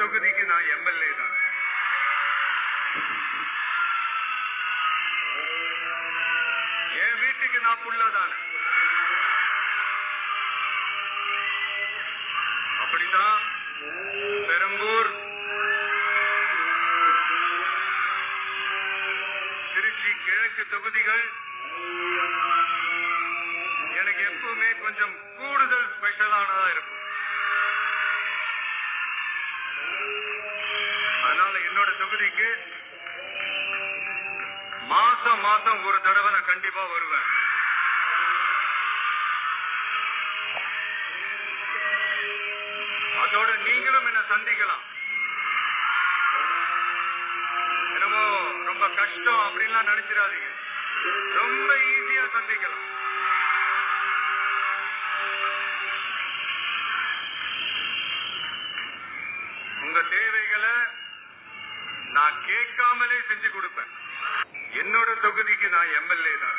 தொகுதிக்கு நான் எம்எல்ஏ தான். என் வீட்டுக்கு நான் புள்ளதான. அப்படிதான் பெரம்பூர், திருச்சி கிழக்கு தொகுதிகள் எனக்கு எப்பவுமே கொஞ்சம் கூடுதல் ஸ்பெஷலானதா இருக்கும். அதனால என்னோட தொகுதிக்கு மாசம் மாசம் ஒரு தடவை நான் கண்டிப்பா வருவேன். அதோட நீங்களும் என்ன சந்திக்கலாம். என்னமோ ரொம்ப கஷ்டம் அப்படின்லாம் நினைச்சிடாதீங்க, ரொம்ப ஈஸியா சந்திக்கலாம். உங்க தேவைகளை நான் கேட்காமலே செஞ்சு கொடுப்பேன். என்னோட தொகுதிக்கு நான் எம்எல்ஏ தான்.